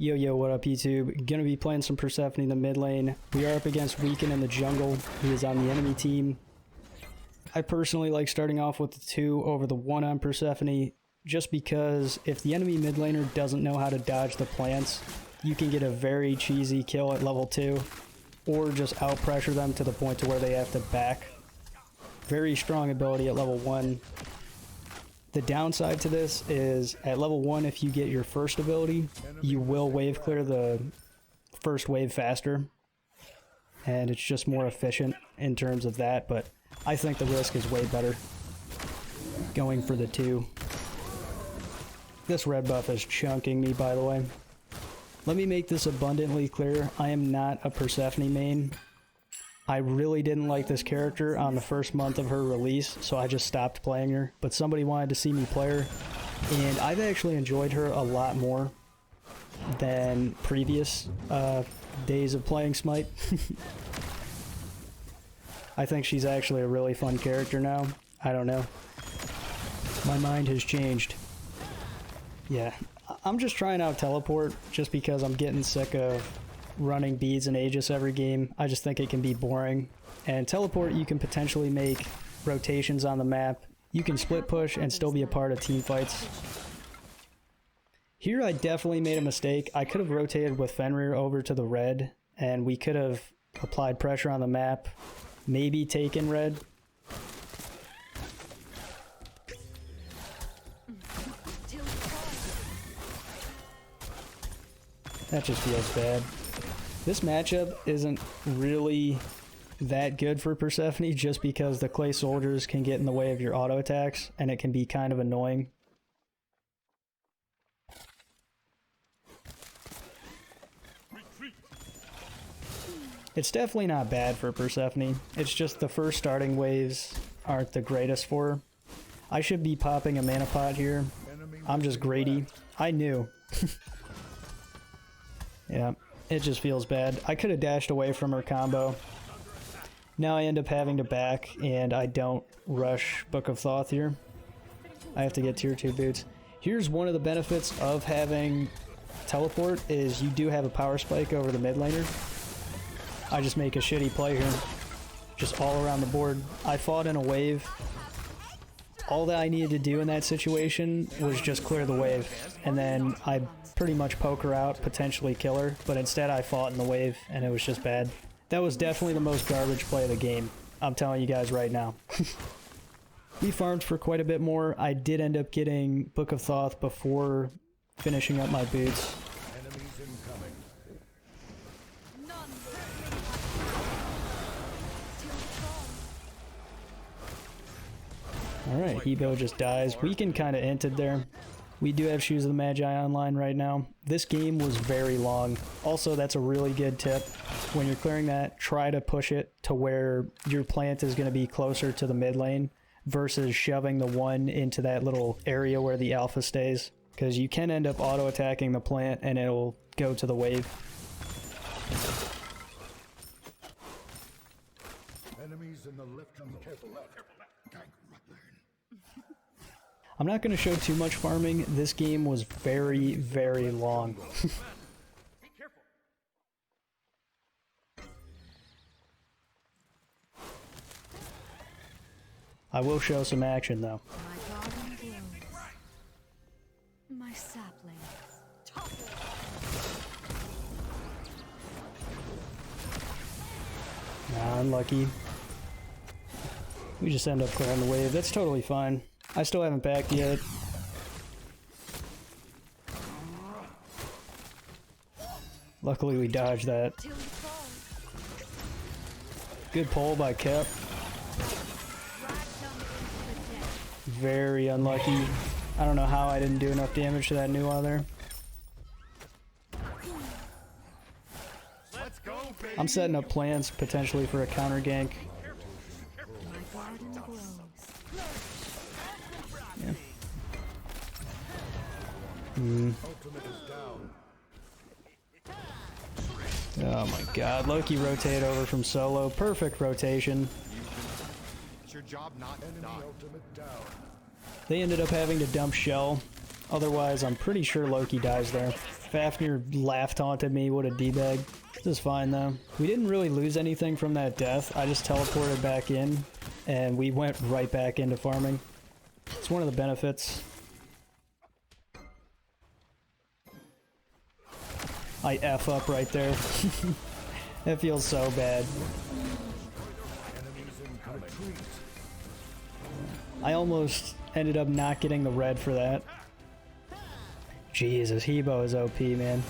Yo, yo, what up, YouTube? Gonna be playing some Persephone in the mid lane. We are up against Weekend in the jungle, who is on the enemy team. I personally like starting off with the 2 over the 1 on Persephone, just because if the enemy mid laner doesn't know how to dodge the plants, you can get a very cheesy kill at level 2, or just out pressure them to the point to where they have to back. Very strong ability at level 1. The downside to this is at level 1, if you get your first ability, you will wave clear the first wave faster, and it's just more efficient in terms of that, but I think the risk is way better going for the 2. This red buff is chunking me, by the way. Let me make this abundantly clear, I am not a Persephone main. I really didn't like this character on the first month of her release, so I just stopped playing her. But somebody wanted to see me play her, and I've actually enjoyed her a lot more than previous days of playing SMITE. I think she's actually a really fun character now. I don't know. My mind has changed. Yeah, I'm just trying out teleport just because I'm getting sick of running beads and Aegis every game. I just think it can be boring. And teleport, you can potentially make rotations on the map. You can split push and still be a part of team fights. Here I definitely made a mistake. I could have rotated with Fenrir over to the red, and we could have applied pressure on the map, maybe taken red. That just feels bad. This matchup isn't really that good for Persephone just because the clay soldiers can get in the way of your auto attacks and it can be kind of annoying. It's definitely not bad for Persephone. It's just the first starting waves aren't the greatest for her. I should be popping a mana pot here. I'm just greedy. I knew. Yeah. It just feels bad. I could have dashed away from her combo. Now I end up having to back, and I don't rush Book of Thoth here. I have to get tier 2 boots. Here's one of the benefits of having teleport, is you do have a power spike over the mid laner. I just make a shitty play here. Just all around the board. I fought in a wave. All that I needed to do in that situation was just clear the wave, and then I pretty much poke her out, potentially kill her, but instead I fought in the wave, and it was just bad. That was definitely the most garbage play of the game. I'm telling you guys right now. We farmed for quite a bit more. I did end up getting Book of Thoth before finishing up my boots. Alright, Hebo just dies. We can kind of inted there. We do have Shoes of the Magi online right now. This game was very long. Also, that's a really good tip. When you're clearing that, try to push it to where your plant is going to be closer to the mid lane versus shoving the one into that little area where the alpha stays. Because you can end up auto-attacking the plant and it'll go to the wave. Enemies in the left jungle. Careful left. I'm not going to show too much farming. This game was very, very long. I will show some action though. My saplings. Nah, unlucky. We just end up clearing the wave. That's totally fine. I still haven't backed yet. Luckily we dodged that. Good pull by Kep. Very unlucky. I don't know how I didn't do enough damage to that Nuwa there. I'm setting up plans potentially for a counter gank. Yeah. Oh my god, Loki rotate over from solo. Perfect rotation. It's your job not to die. They ended up having to dump Shell Otherwise, I'm pretty sure Loki dies there. Fafnir laugh taunted me, what a D-bag. This is fine though. We didn't really lose anything from that death. I just teleported back in, and we went right back into farming. It's one of the benefits. I F up right there. That feels so bad. I almost ended up not getting the red for that. Jesus, Hebo is OP, man.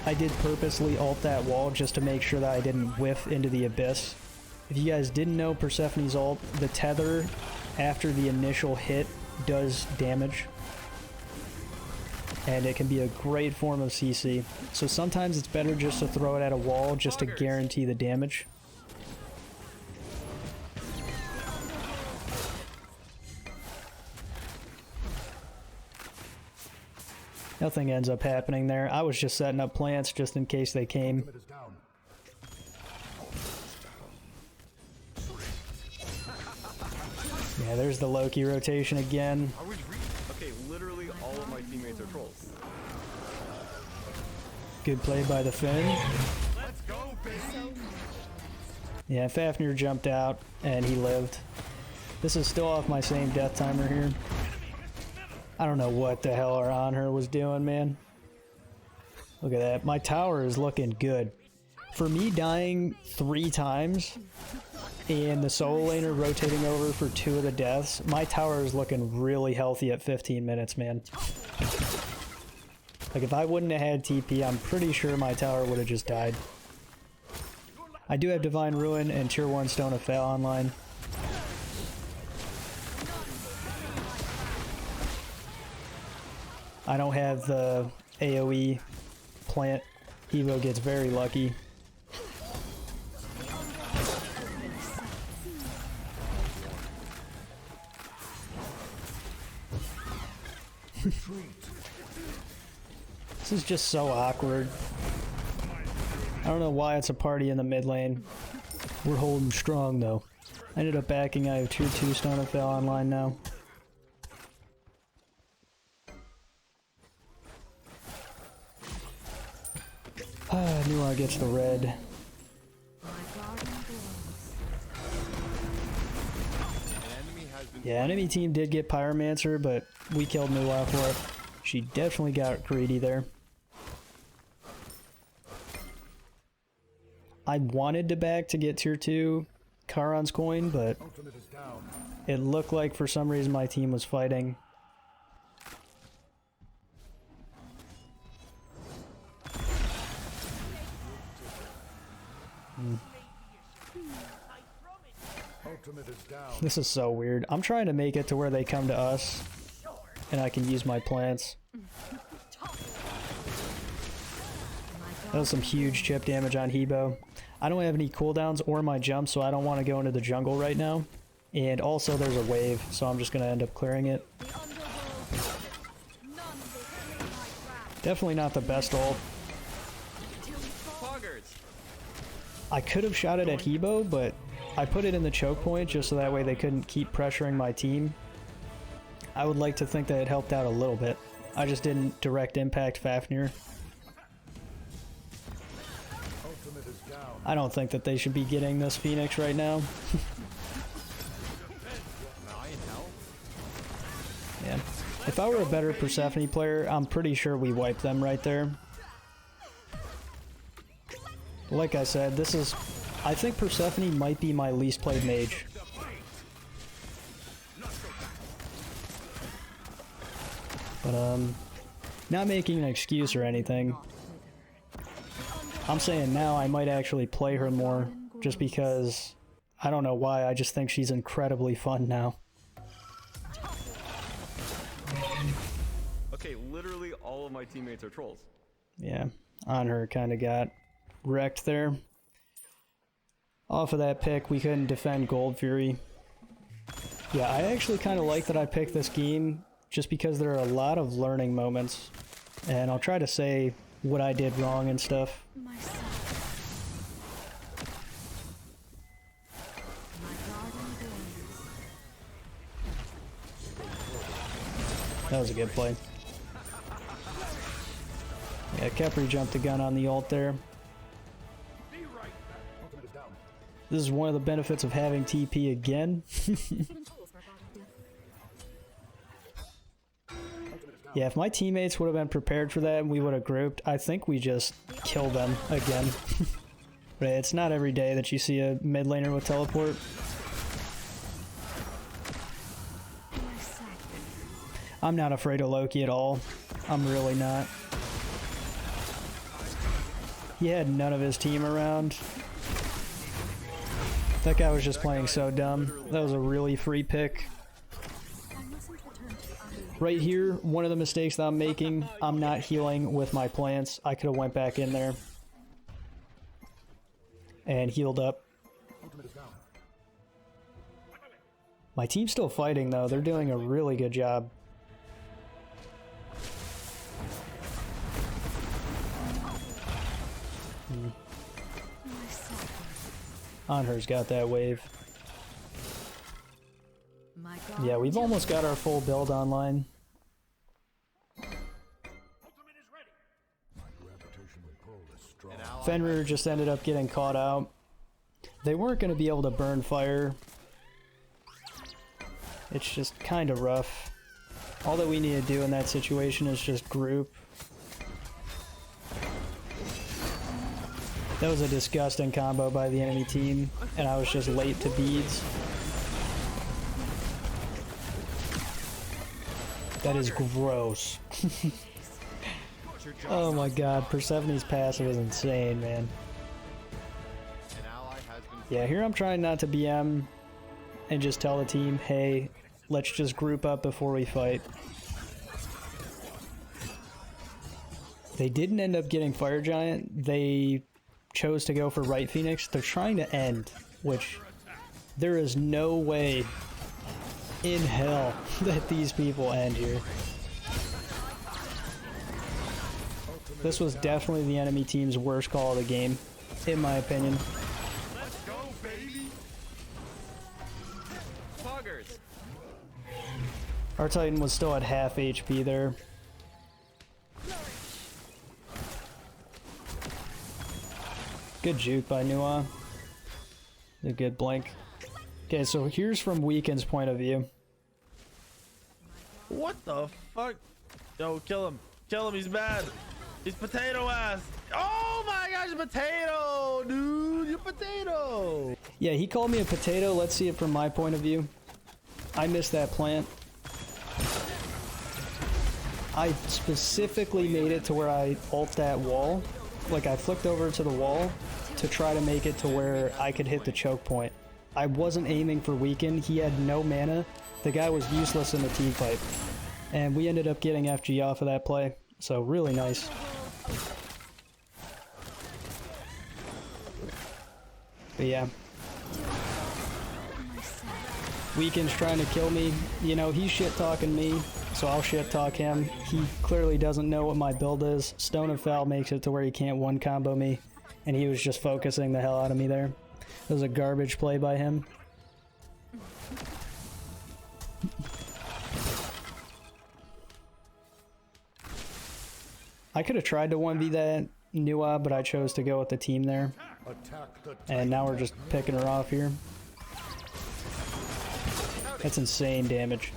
I did purposely ult that wall just to make sure that I didn't whiff into the abyss. If you guys didn't know Persephone's ult, the tether after the initial hit does damage. And it can be a great form of CC. So sometimes it's better just to throw it at a wall just to guarantee the damage. Nothing ends up happening there. I was just setting up plants just in case they came. Yeah, there's the Loki rotation again. Okay, literally all of my teammates are trolls. Good play by the Finn. Let's go, baby! Yeah, Fafnir jumped out and he lived. This is still off my same death timer here. I don't know what the hell our on her was doing, man. Look at that. My tower is looking good. For me dying 3 times and the solo laner rotating over for 2 of the deaths, my tower is looking really healthy at 15 minutes, man. Like, if I wouldn't have had TP, I'm pretty sure my tower would have just died. I do have Divine Ruin and Tier 1 Stone of Fail online. I don't have the AoE plant. Evo gets very lucky. This is just so awkward. I don't know why it's a party in the mid lane. We're holding strong though. I ended up backing. I have Tier 2 Stone of Fail online now. Nuar gets the red. Yeah, enemy team did get Pyromancer, but we killed Nuar for it. She definitely got greedy there. I wanted to back to get Tier 2 Charon's coin, but it looked like for some reason my team was fighting. This is so weird. I'm trying to make it to where they come to us and I can use my plants. That was some huge chip damage on Hebo. I don't have any cooldowns or my jump, so I don't want to go into the jungle right now. And also there's a wave, so I'm just going to end up clearing it. Definitely not the best ult. I could have shot it at Hebo, but I put it in the choke point just so that way they couldn't keep pressuring my team. I would like to think that it helped out a little bit. I just didn't direct impact Fafnir. I don't think that they should be getting this Phoenix right now. Yeah. If I were a better Persephone player, I'm pretty sure we wiped them right there. Like I said, this is... I think Persephone might be my least played mage. But, not making an excuse or anything. I'm saying now I might actually play her more, just because, I don't know why, I just think she's incredibly fun now. Okay, literally all of my teammates are trolls. Yeah, on her kind of got wrecked there. Off of that pick, we couldn't defend Gold Fury. Yeah, I actually kind of like that I picked this game, just because there are a lot of learning moments. And I'll try to say what I did wrong and stuff. That was a good play. Yeah, Kepri jumped the gun on the ult there. This is one of the benefits of having TP again. Yeah, if my teammates would have been prepared for that and we would have grouped, I think we just kill them again. But it's not every day that you see a mid laner with teleport. I'm not afraid of Loki at all. I'm really not. He had none of his team around. That guy was just playing so dumb. That was a really free pick. Right here, one of the mistakes that I'm making, I'm not healing with my plants. I could have went back in there and healed up. My team's still fighting though. They're doing a really good job. Anher's got that wave. Yeah, we've almost got our full build online. Fenrir just ended up getting caught out. They weren't going to be able to burn fire. It's just kind of rough. All that we need to do in that situation is just group. That was a disgusting combo by the enemy team, and I was just late to beads. That is gross. Oh my god, Persephone's passive is insane, man. Yeah, here I'm trying not to BM and just tell the team, hey, let's just group up before we fight. They didn't end up getting Fire Giant. They chose to go for Right Phoenix. They're trying to end, which there is no way in hell that these people end here. This was definitely the enemy team's worst call of the game, in my opinion. Let's go, baby. Poggers. Our Titan was still at half HP there. Good juke by Nua. A good blink. Okay, so here's from Weekend's point of view. What the fuck? Yo, kill him. Kill him, he's bad. He's potato ass. Oh my gosh, potato, dude. You potato. Yeah, he called me a potato. Let's see it from my point of view. I missed that plant. I specifically made it to where I ult that wall. Like, I flicked over to the wall to try to make it to where I could hit the choke point. I wasn't aiming for Weekend. He had no mana. The guy was useless in the team fight. And we ended up getting FG off of that play. So, really nice. But yeah. Weekend's trying to kill me. You know, he's shit-talking me, so I'll shit-talk him. He clearly doesn't know what my build is. Stone and Foul makes it to where he can't one-combo me, and he was just focusing the hell out of me there. It was a garbage play by him. I could have tried to 1v that Nua, but I chose to go with the team there. And now we're just picking her off here. That's insane damage.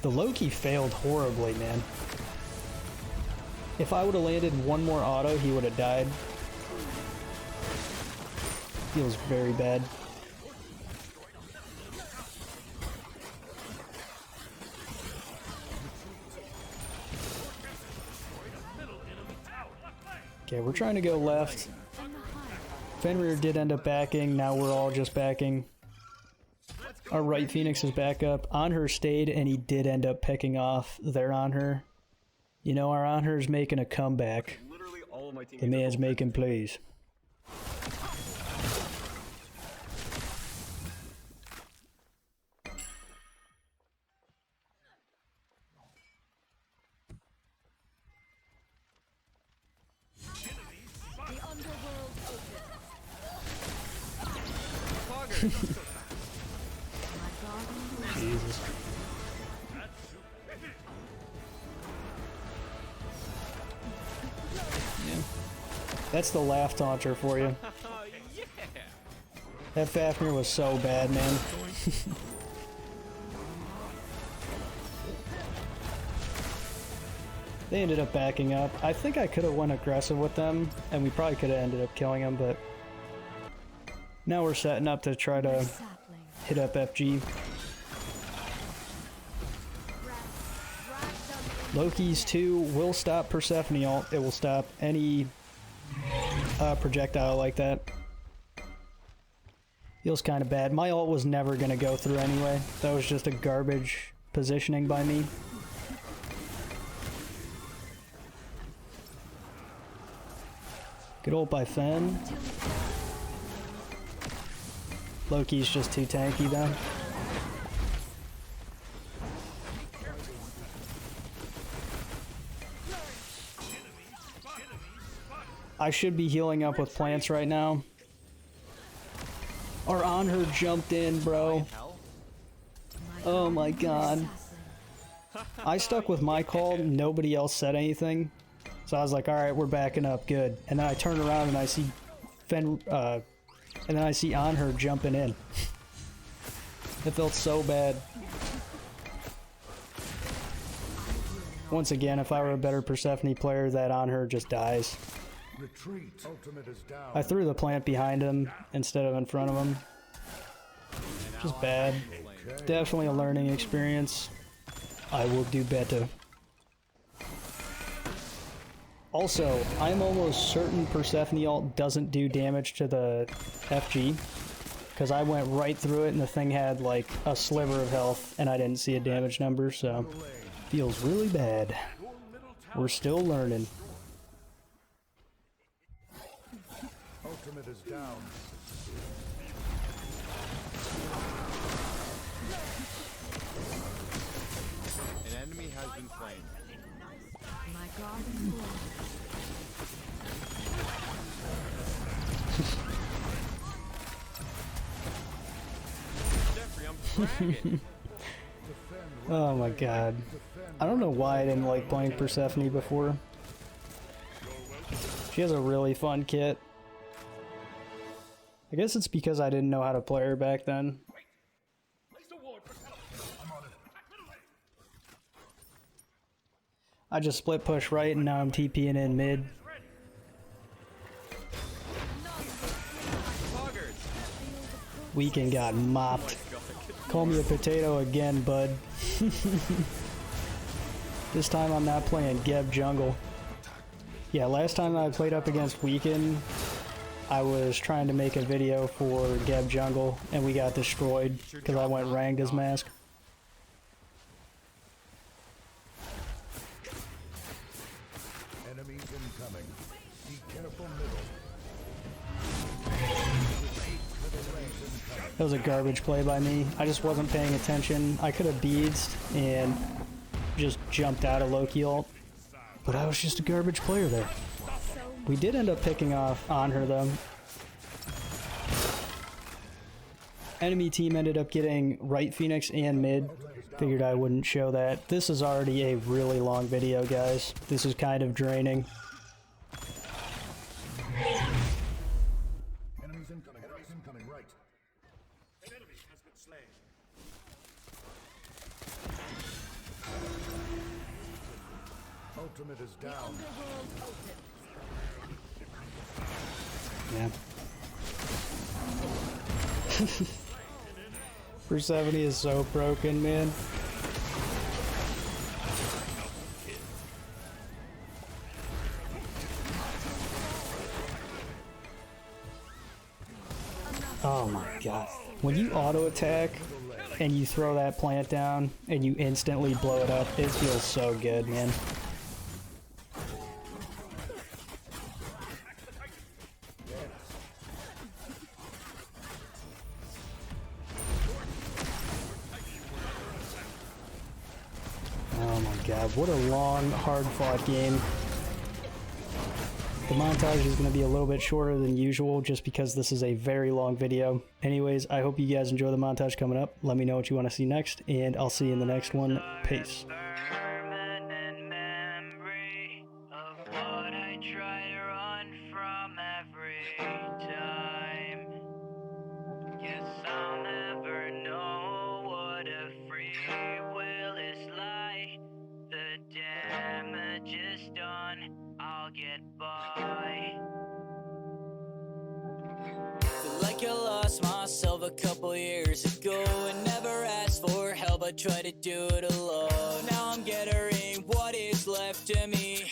The Loki failed horribly, man. If I would have landed one more auto, he would have died. Feels very bad. Okay, we're trying to go left. Fenrir did end up backing, now we're all just backing. Our right Phoenix is back up. Anher stayed, and he did end up picking off their Anher. You know, our Anher's making a comeback. Literally all of my teammates The man's making plays. Jesus. That's the laugh taunter for you. Oh, yeah. That Fafnir was so bad, man. They ended up backing up. I think I could have went aggressive with them, and we probably could have ended up killing them, but now we're setting up to try to hit up FG. Loki's 2 will stop Persephone ult. It will stop any projectile like that. Feels kind of bad. My ult was never going to go through anyway. That was just a garbage positioning by me. Good ult by Fen. Loki's just too tanky though. I should be healing up with plants right now. Our on her jumped in, bro. Oh my god. I stuck with my call, nobody else said anything. So I was like, alright, we're backing up, good. And then I turn around and I see and then I see on her jumping in. It felt so bad. Once again, if I were a better Persephone player, that on her just dies. Retreat. Ultimate is down. I threw the plant behind him instead of in front of him. Just bad. Definitely a learning experience. I will do better. Also, I'm almost certain Persephone ult doesn't do damage to the FG, because I went right through it and the thing had like a sliver of health and I didn't see a damage number, so feels really bad. We're still learning. Ultimate is down. An enemy has been slain. My garden blows. Jeffrey, I'm dragging. Oh my god. I don't know why I didn't like playing Persephone before. She has a really fun kit. I guess it's because I didn't know how to play her back then. I just split push right and now I'm TPing in mid. Weekend got mopped. Call me a potato again, bud. This time I'm not playing Geb jungle. Yeah, last time I played up against Weekend, I was trying to make a video for Geb jungle and we got destroyed because I went ranked as mask. Enemies incoming. Be careful middle. That was a garbage play by me. I just wasn't paying attention. I could have beads and just jumped out of Loki ult, but I was just a garbage player there. We did end up picking off on her though. Enemy team ended up getting right Phoenix and mid. Figured I wouldn't show that. This is already a really long video, guys. This is kind of draining. Enemies incoming. Enemies incoming. Right. An enemy has been slain. Ultimate is down. Yeah. Persephone is so broken, man. Oh my god. When you auto attack and you throw that plant down and you instantly blow it up, it feels so good, man. Oh my god, what a long, hard-fought game. The montage is going to be a little bit shorter than usual just because this is a very long video. Anyways, I hope you guys enjoy the montage coming up. Let me know what you want to see next, and I'll see you in the next one. Peace. Permanent memory of what I try to run from. couple years ago and never asked for help, I tried to do it alone. Now I'm gathering what is left of me.